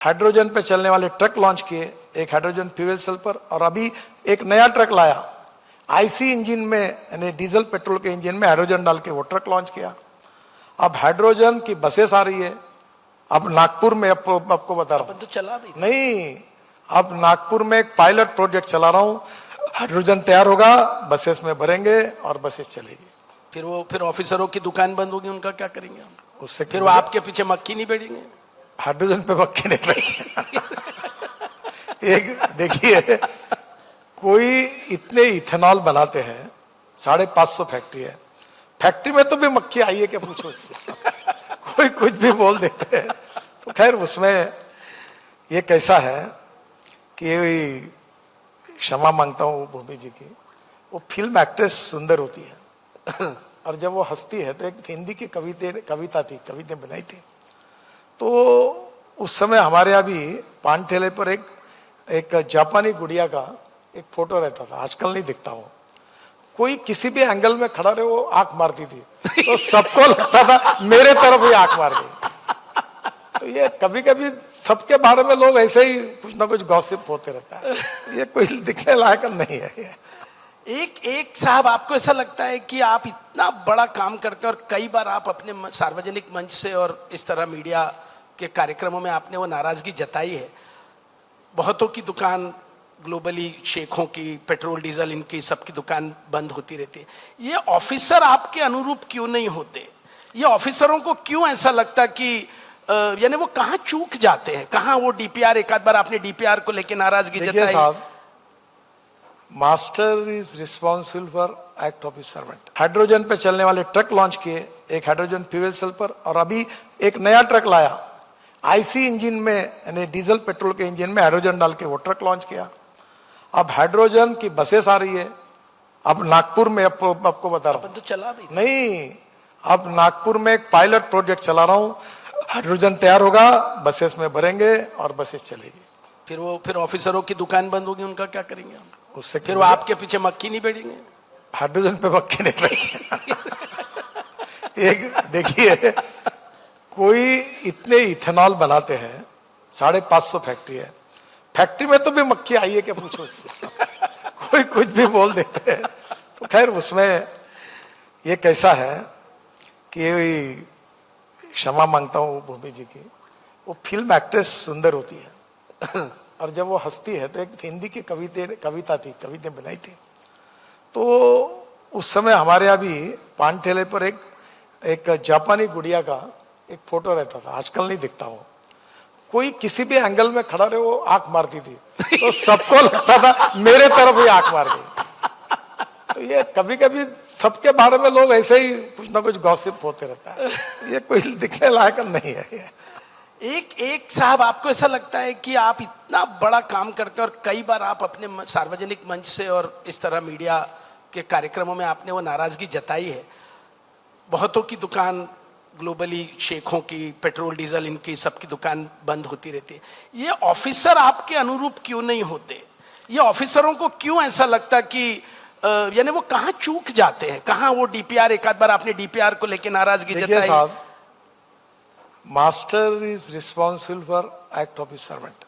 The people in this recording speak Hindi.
हाइड्रोजन पे चलने वाले ट्रक लॉन्च किए, एक हाइड्रोजन फ्यूल सेल पर, और अभी एक नया ट्रक लाया आईसी इंजन में, यानी डीजल पेट्रोल के इंजन में हाइड्रोजन डाल के वो ट्रक लॉन्च किया। अब हाइड्रोजन की बसेस आ रही है। अब नागपुर में आपको बता रहा हूँ, तो चला भी नहीं, अब नागपुर में एक पायलट प्रोजेक्ट चला रहा हूँ। हाइड्रोजन तैयार होगा, बसेस में भरेंगे और बसेस चलेगी। फिर ऑफिसरों की दुकान बंद होगी, उनका क्या करेंगे हम? उससे फिर वो आपके पीछे मक्खी नहीं बैठेंगे? हाइड्रोजन पे मक्खी नहीं बैठेंगे। एक देखिए, कोई इतने इथेनॉल बनाते हैं, 550 फैक्ट्री है, फैक्ट्री में तो भी मक्खी आई है क्या पूछो। कोई कुछ भी बोल देते हैं। तो खैर, उसमें ये कैसा है कि क्षमा मांगता हूँ भूमि जी की, वो फिल्म एक्ट्रेस सुंदर होती है और जब वो हंसती है तो एक हिंदी की कविता बनाई थी। तो उस समय हमारे यहाँ भी पान ठेले पर एक जापानी गुड़िया का एक फोटो रहता था, आजकल नहीं दिखता वो। कोई किसी भी एंगल में खड़ा रहे, वो आंख मारती थी, तो सबको लगता था मेरे तरफ ही आंख मार गई। तो ये कभी कभी सबके बारे में लोग ऐसे ही कुछ ना कुछ गॉसिप होते रहता है, ये कोई दिखने लायक नहीं है। एक साहब, आपको ऐसा लगता है कि आप इतना बड़ा काम करते हैं और कई बार आप अपने सार्वजनिक मंच से और इस तरह मीडिया के कार्यक्रमों में आपने वो नाराजगी जताई है, बहुतों की दुकान ग्लोबली, शेखों की, पेट्रोल डीजल इनकी सबकी दुकान बंद होती रहती है, ये ऑफिसर आपके अनुरूप क्यों नहीं होते? ये ऑफिसरों को क्यों ऐसा लगता कि यानी वो कहाँ चूक जाते हैं, कहाँ वो डीपीआर, एक आध बार आपने डीपीआर को लेकर नाराजगी जताई। साहब, master is responsible for act of his servant. Hydrogen पे चलने वाले ट्रक लॉन्च किए, एक हाइड्रोजन फ्यूल सेल पर, और अभी एक नया ट्रक लाया आईसी इंजन में, यानी डीजल पेट्रोल के इंजन में हाइड्रोजन डाल के वो ट्रक लॉन्च किया। अब हाइड्रोजन की बसेस आ रही है। अब नागपुर में आपको बता रहा हूँ, तो चला भी नहीं, अब नागपुर में एक पायलट प्रोजेक्ट चला रहा हूँ। हाइड्रोजन तैयार होगा, बसेस में भरेंगे और बसेस चलेगी। फिर ऑफिसरों की दुकान बंद होगी, उनका क्या करेंगे हम? उससे फिर वो आपके पीछे मक्खी नहीं बैठेंगे? हाइड्रोजन पे मक्खी नहीं बैठेंगे। एक देखिए, कोई इतने इथेनॉल बनाते हैं, 550 फैक्ट्री है, फैक्ट्री में तो भी मक्खी आई है क्या पूछो। कोई कुछ भी बोल देते हैं। तो खैर, उसमें ये कैसा है कि क्षमा मांगता हूँ भूमि जी की, वो फिल्म एक्ट्रेस सुंदर होती है और जब वो हंसती है तो एक हिंदी की कविता बनाई थी। तो उस समय हमारे यहाँ भी पान ठेले पर एक जापानी गुड़िया का एक फोटो रहता था, आजकल नहीं दिखता वो। कोई किसी भी एंगल में खड़ा रहे, वो आंख मारती थी, तो सबको लगता था मेरे तरफ ही आंख मार गई। तो ये कभी कभी सबके बारे में लोग ऐसे ही कुछ ना कुछ गॉसिप होते रहता है, ये कोई दिखने लायक नहीं है। एक साहब, आपको ऐसा लगता है कि आप इतना बड़ा काम करते हैं और कई बार आप अपने सार्वजनिक मंच से और इस तरह मीडिया के कार्यक्रमों में आपने वो नाराजगी जताई है, बहुतों की दुकान ग्लोबली, शेखों की, पेट्रोल डीजल इनकी सबकी दुकान बंद होती रहती है, ये ऑफिसर आपके अनुरूप क्यों नहीं होते? ये ऑफिसरों को क्यों ऐसा लगता कि यानी वो कहाँ चूक जाते हैं, कहाँ वो डीपीआर, एक आध बार आपने डीपीआर को लेकर नाराजगी जताई। साहब, master is responsible for act of his servant.